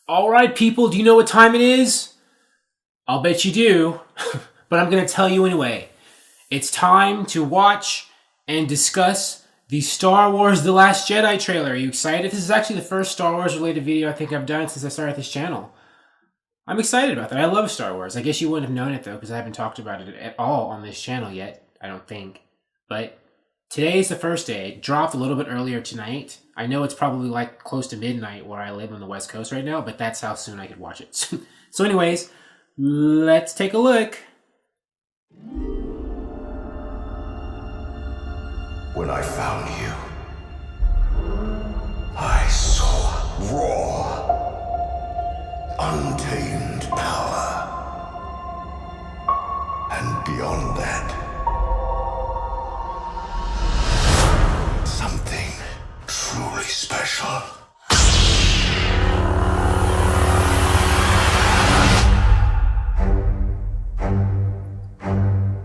All right, people, do you know what time it is? I'll bet you do, but I'm going to tell you anyway. It's time to watch and discuss the Star Wars The Last Jedi trailer. Are you excited? This is actually the first Star Wars related video I think I've done since I started this channel. I'm excited about that. I love Star Wars. I guess you wouldn't have known it though, because I haven't talked about it at all on this channel yet, I don't think. But today is the first day. It dropped a little bit earlier tonight. I know it's probably like close to midnight where I live on the West Coast right now, but that's how soon I could watch it. So anyways, let's take a look. When I found you, I saw raw, untamed power. And beyond that, something truly special.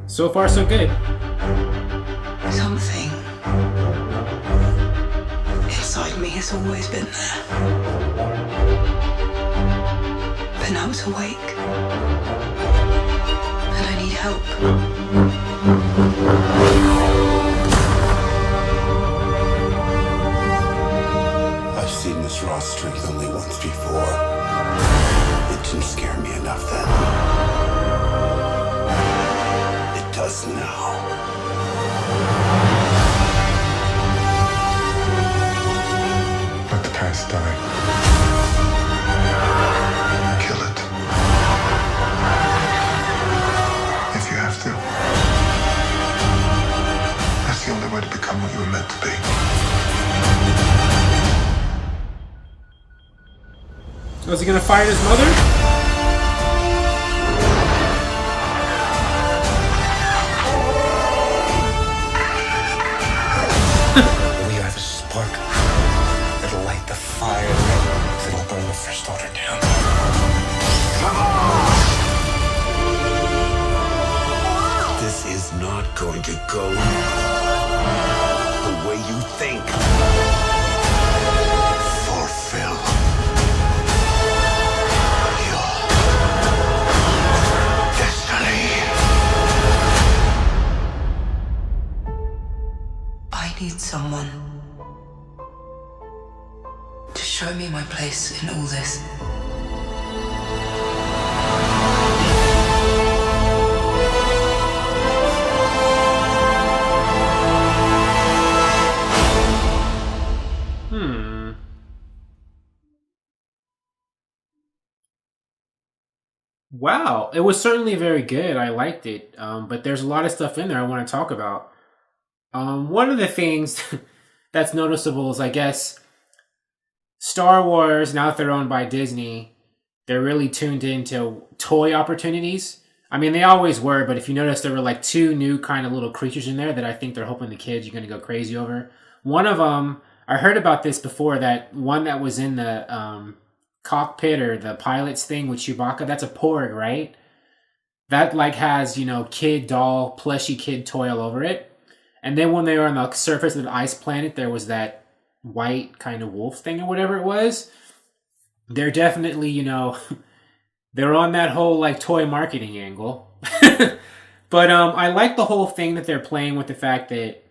So far, so good. Something inside me has always been there. But now it's awake. And I need help. I've seen this raw strength only once before. It didn't scare me enough then. It does now. Let the past die. Kill it. If you have to. That's the only way to become what you were meant to be. Was he gonna fire his mother? We are the spark that'll light the fire that'll burn the First Order down. This is not going to go the way you think. Fulfill your destiny. I need someone to show me my place in all this. Wow, it was certainly very good. I liked it, but there's a lot of stuff in there I want to talk about. One of the things that's noticeable is, I guess, Star Wars, now that they're owned by Disney, they're really tuned into toy opportunities. I mean, they always were, but if you notice, there were like two new kind of little creatures in there that I think they're hoping the kids are going to go crazy over. One of them, I heard about this before, that one that was in the cockpit or the pilot's thing with Chewbacca, that's a Porg, right? That like has, kid doll, plushy kid toy all over it. And then when they were on the surface of the ice planet, there was that white kind of wolf thing or whatever it was. They're definitely, they're on that whole like toy marketing angle. But I like the whole thing that they're playing with the fact that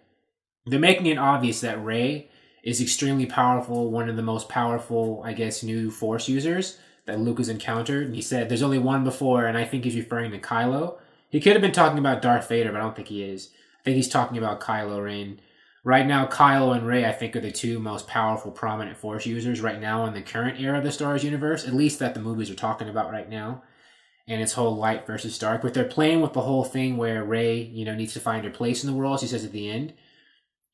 they're making it obvious that Rey is extremely powerful, one of the most powerful, I guess, new Force users that Luke has encountered. And he said there's only one before, and I think he's referring to Kylo. He could have been talking about Darth Vader, but I don't think he is. I think he's talking about Kylo Ren. Right now, Kylo and Rey, I think, are the two most powerful, prominent Force users right now in the current era of the Star Wars universe, at least that the movies are talking about right now, and its whole light versus dark. But they're playing with the whole thing where Rey, needs to find her place in the world, as he says at the end.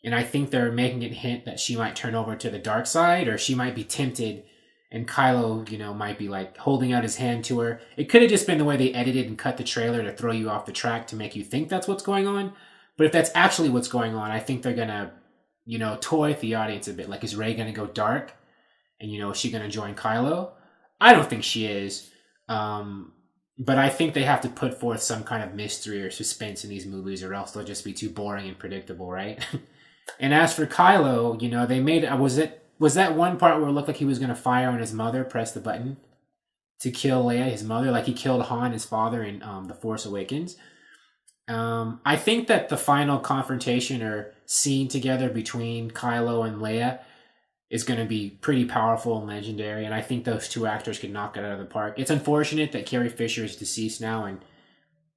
And I think they're making it hint that she might turn over to the dark side, or she might be tempted, and Kylo, might be like holding out his hand to her. It could have just been the way they edited and cut the trailer to throw you off the track to make you think that's what's going on. But if that's actually what's going on, I think they're going to, toy with the audience a bit. Like, is Rey going to go dark? And, is she going to join Kylo? I don't think she is. But I think they have to put forth some kind of mystery or suspense in these movies, or else they'll just be too boring and predictable, right? And as for Kylo, they made, was it was that one part where it looked like he was going to fire on his mother, press the button to kill Leia, his mother, like he killed Han, his father, in The Force Awakens. I think that the final confrontation or scene together between Kylo and Leia is going to be pretty powerful and legendary, and I think those two actors could knock it out of the park. It's unfortunate that Carrie Fisher is deceased now and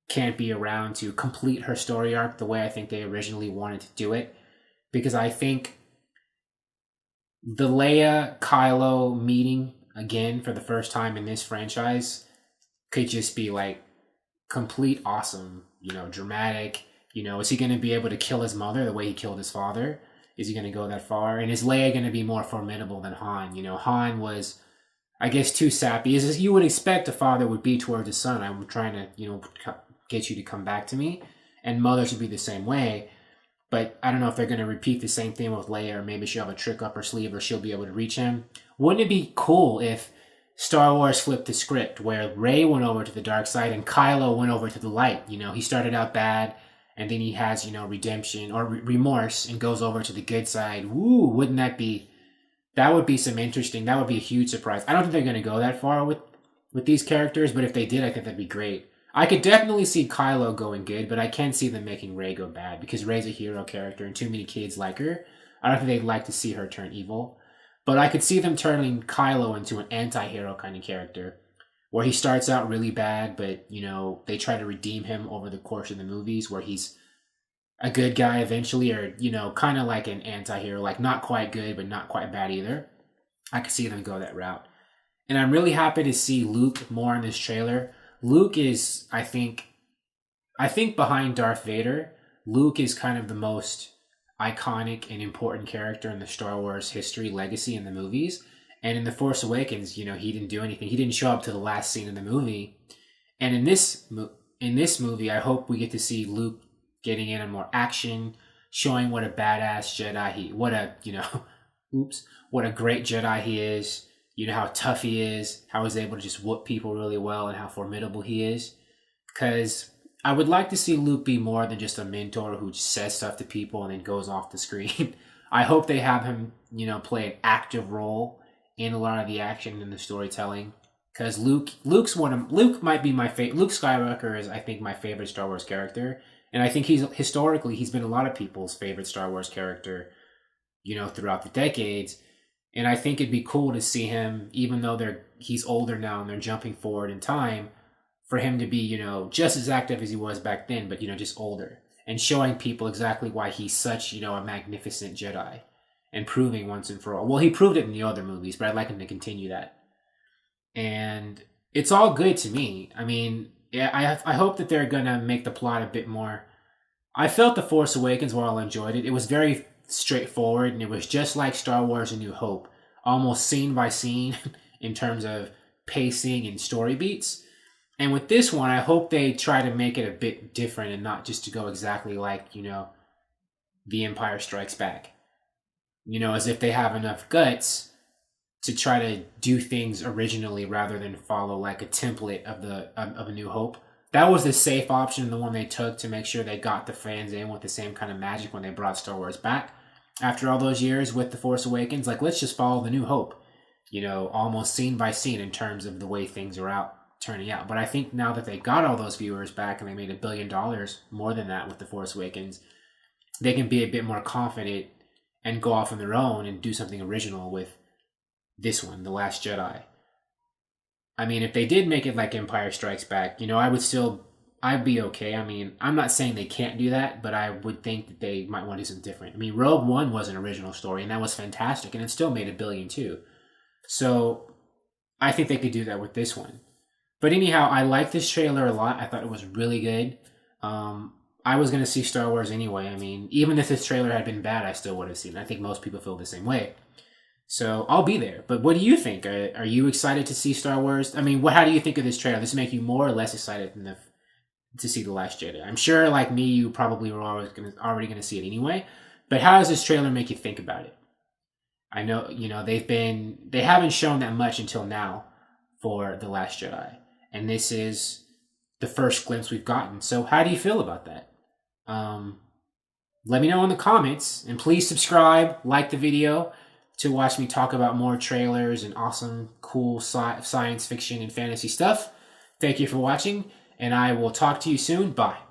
can't be around to complete her story arc the way I think they originally wanted to do it, because I think the Leia Kylo meeting again for the first time in this franchise could just be like complete awesome, dramatic. Is he going to be able to kill his mother the way he killed his father? Is he going to go that far? And is Leia going to be more formidable than Han? Han was, I guess, too sappy. As you would expect a father would be towards his son. I'm trying to, get you to come back to me. And mothers would be the same way. But I don't know if they're going to repeat the same thing with Leia, or maybe she'll have a trick up her sleeve, or she'll be able to reach him. Wouldn't it be cool if Star Wars flipped the script where Rey went over to the dark side and Kylo went over to the light? He started out bad, and then he has, redemption or remorse and goes over to the good side. Woo, wouldn't that be... That would be some interesting... That would be a huge surprise. I don't think they're going to go that far with these characters, but if they did, I think that'd be great. I could definitely see Kylo going good, but I can't see them making Rey go bad, because Rey's a hero character and too many kids like her. I don't think they'd like to see her turn evil. But I could see them turning Kylo into an anti-hero kind of character, where he starts out really bad, but, they try to redeem him over the course of the movies, where he's a good guy eventually, or, kind of like an anti-hero, like not quite good, but not quite bad either. I could see them go that route. And I'm really happy to see Luke more in this trailer. Luke is, I think behind Darth Vader, Luke is kind of the most iconic and important character in the Star Wars history legacy in the movies. And in The Force Awakens, he didn't do anything. He didn't show up to the last scene of the movie. And in this movie, I hope we get to see Luke getting in on more action, showing what a badass Jedi what a great Jedi he is. How tough he is, how he's able to just whoop people really well, and how formidable he is. Because I would like to see Luke be more than just a mentor who just says stuff to people and then goes off the screen. I hope they have him, play an active role in a lot of the action and the storytelling. Because Luke might be my favorite. Luke Skywalker is, I think, my favorite Star Wars character. And I think he's been a lot of people's favorite Star Wars character, throughout the decades. And I think it'd be cool to see him, even though he's older now and they're jumping forward in time, for him to be, just as active as he was back then, but, just older. And showing people exactly why he's such, a magnificent Jedi. And proving once and for all. Well, he proved it in the other movies, but I'd like him to continue that. And it's all good to me. I mean, yeah, I hope that they're going to make the plot a bit more... I felt The Force Awakens, while I enjoyed it, it was very straightforward, and it was just like Star Wars A New Hope, almost scene by scene in terms of pacing and story beats. And with this one, I hope they try to make it a bit different and not just to go exactly like, The Empire Strikes Back. As if they have enough guts to try to do things originally rather than follow like a template of A New Hope. That was the safe option, the one they took to make sure they got the fans in with the same kind of magic when they brought Star Wars back. After all those years with The Force Awakens, like, let's just follow The New Hope, almost scene by scene in terms of the way things are turning out. But I think now that they got all those viewers back and they made $1 billion, more than that with The Force Awakens, they can be a bit more confident and go off on their own and do something original with this one, The Last Jedi. I mean, if they did make it like Empire Strikes Back, I'd be okay. I mean, I'm not saying they can't do that, but I would think that they might want to do something different. I mean, Rogue One was an original story, and that was fantastic, and it still made $1 billion too. So I think they could do that with this one. But anyhow, I like this trailer a lot. I thought it was really good. I was going to see Star Wars anyway. I mean, even if this trailer had been bad, I still would have seen it. I think most people feel the same way. So I'll be there. But what do you think? Are you excited to see Star Wars? I mean, how do you think of this trailer? Does it make you more or less excited to see The Last Jedi? I'm sure, like me, you probably were already going to see it anyway. But how does this trailer make you think about it? I know, they haven't shown that much until now for The Last Jedi. And this is the first glimpse we've gotten. So how do you feel about that? Let me know in the comments. And please subscribe, like the video. to watch me talk about more trailers and awesome, cool science fiction and fantasy stuff. Thank you for watching, and I will talk to you soon. Bye.